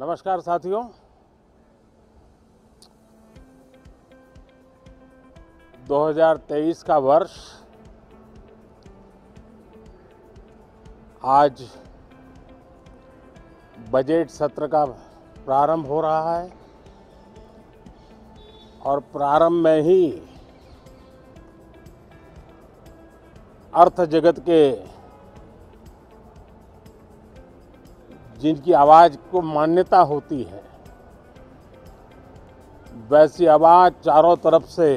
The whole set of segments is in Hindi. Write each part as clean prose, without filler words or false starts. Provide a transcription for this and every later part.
नमस्कार साथियों। दो 2023 का वर्ष आज बजट सत्र का प्रारंभ हो रहा है और प्रारंभ में ही अर्थ जगत के जिनकी आवाज को मान्यता होती है, वैसी आवाज चारों तरफ से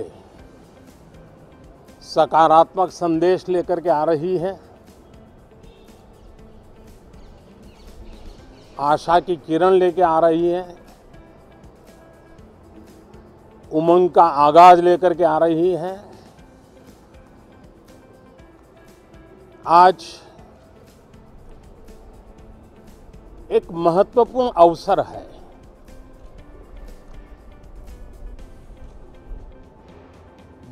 सकारात्मक संदेश लेकर के आ रही है। आशा की किरण लेके आ रही है, उमंग का आगाज लेकर के आ रही है। आज एक महत्वपूर्ण अवसर है।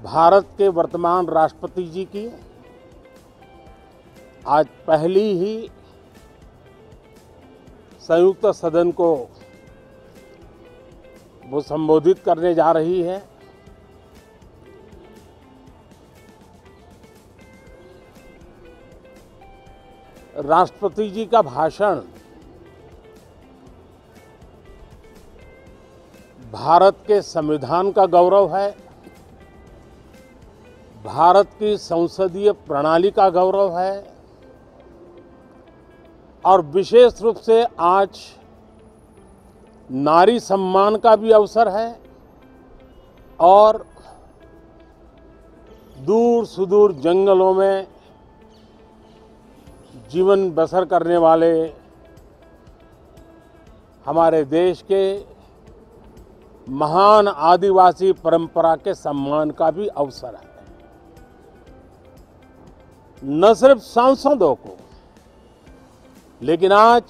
भारत के वर्तमान राष्ट्रपति जी की आज पहली ही संयुक्त सदन को वो संबोधित करने जा रही है। राष्ट्रपति जी का भाषण भारत के संविधान का गौरव है, भारत की संसदीय प्रणाली का गौरव है और विशेष रूप से आज नारी सम्मान का भी अवसर है और दूर सुदूर जंगलों में जीवन बसर करने वाले हमारे देश के महान आदिवासी परंपरा के सम्मान का भी अवसर है। न सिर्फ सांसदों को, लेकिन आज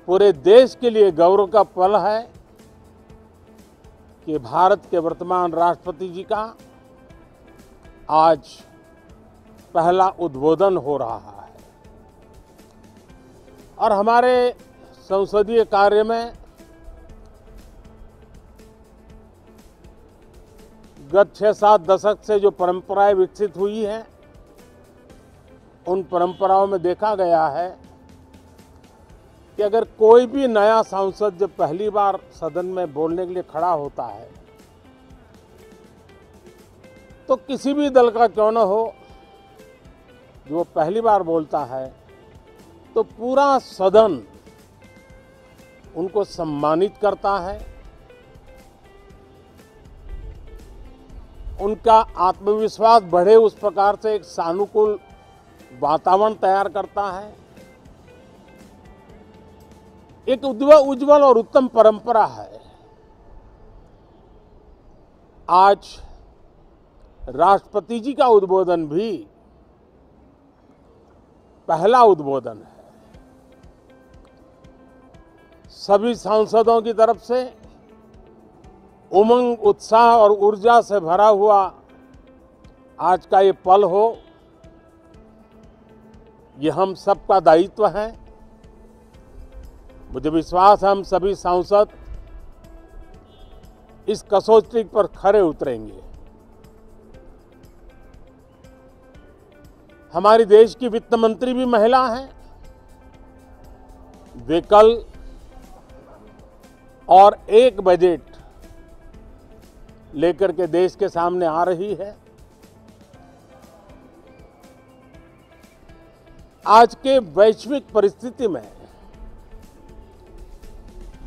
पूरे देश के लिए गौरव का पल है कि भारत के वर्तमान राष्ट्रपति जी का आज पहला उद्बोधन हो रहा है और हमारे संसदीय कार्य में गत 6-7 दशक से जो परंपराएं विकसित हुई हैं, उन परंपराओं में देखा गया है कि अगर कोई भी नया सांसद जब पहली बार सदन में बोलने के लिए खड़ा होता है तो किसी भी दल का क्यों न हो, जो पहली बार बोलता है तो पूरा सदन उनको सम्मानित करता है, उनका आत्मविश्वास बढ़े उस प्रकार से एक सानुकूल वातावरण तैयार करता है। एक उज्जवल और उत्तम परंपरा है। आज राष्ट्रपति जी का उद्बोधन भी पहला उद्बोधन है। सभी सांसदों की तरफ से उमंग, उत्साह और ऊर्जा से भरा हुआ आज का ये पल हो, ये हम सबका दायित्व है। मुझे विश्वास है हम सभी सांसद इस कसौटी पर खरे उतरेंगे। हमारी देश की वित्त मंत्री भी महिला हैं। वे कल और एक बजट लेकर के देश के सामने आ रही है। आज के वैश्विक परिस्थिति में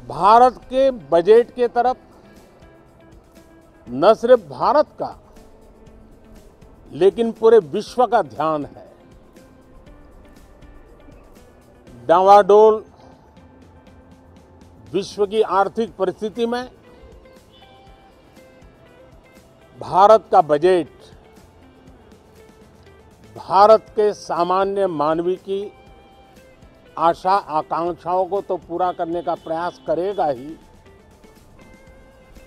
भारत के बजट के तरफ न सिर्फ भारत का लेकिन पूरे विश्व का ध्यान है। डावाडोल विश्व की आर्थिक परिस्थिति में भारत का बजट भारत के सामान्य मानवी की आशा आकांक्षाओं को तो पूरा करने का प्रयास करेगा ही,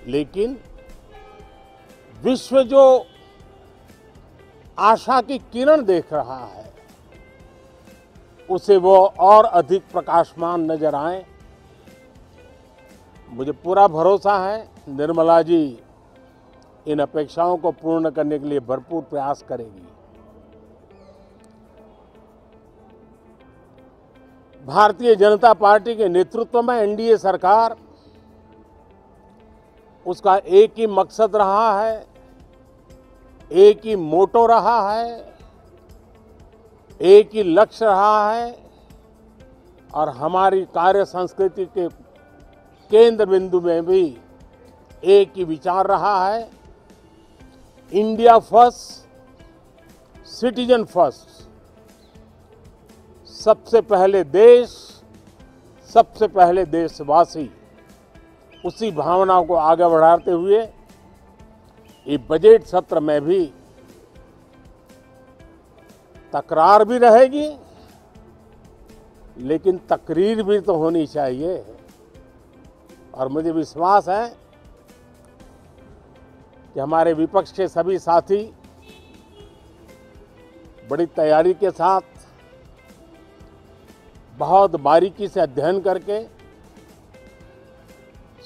लेकिन विश्व जो आशा की किरण देख रहा है उसे वो और अधिक प्रकाशमान नजर आए मुझे पूरा भरोसा है निर्मला जी इन अपेक्षाओं को पूर्ण करने के लिए भरपूर प्रयास करेगी। भारतीय जनता पार्टी के नेतृत्व में एनडीए सरकार, उसका एक ही मकसद रहा है, एक ही मोटो रहा है, एक ही लक्ष्य रहा है और हमारी कार्य संस्कृति के केंद्र बिंदु में भी एक ही विचार रहा है, इंडिया फर्स्ट, सिटीजन फर्स्ट। सबसे पहले देश, सबसे पहले देशवासी, उसी भावना को आगे बढ़ाते हुए ये बजट सत्र में भी तकरार भी रहेगी, लेकिन तकरीर भी तो होनी चाहिए। और मुझे विश्वास है कि हमारे विपक्ष के सभी साथी बड़ी तैयारी के साथ, बहुत बारीकी से अध्ययन करके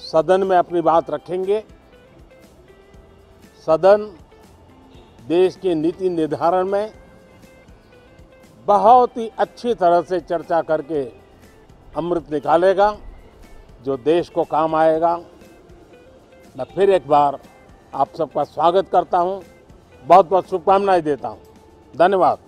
सदन में अपनी बात रखेंगे। सदन देश के नीति निर्धारण में बहुत ही अच्छी तरह से चर्चा करके अमृत निकालेगा, जो देश को काम आएगा। मैं फिर एक बार आप सबका स्वागत करता हूं, बहुत बहुत शुभकामनाएं देता हूं। धन्यवाद।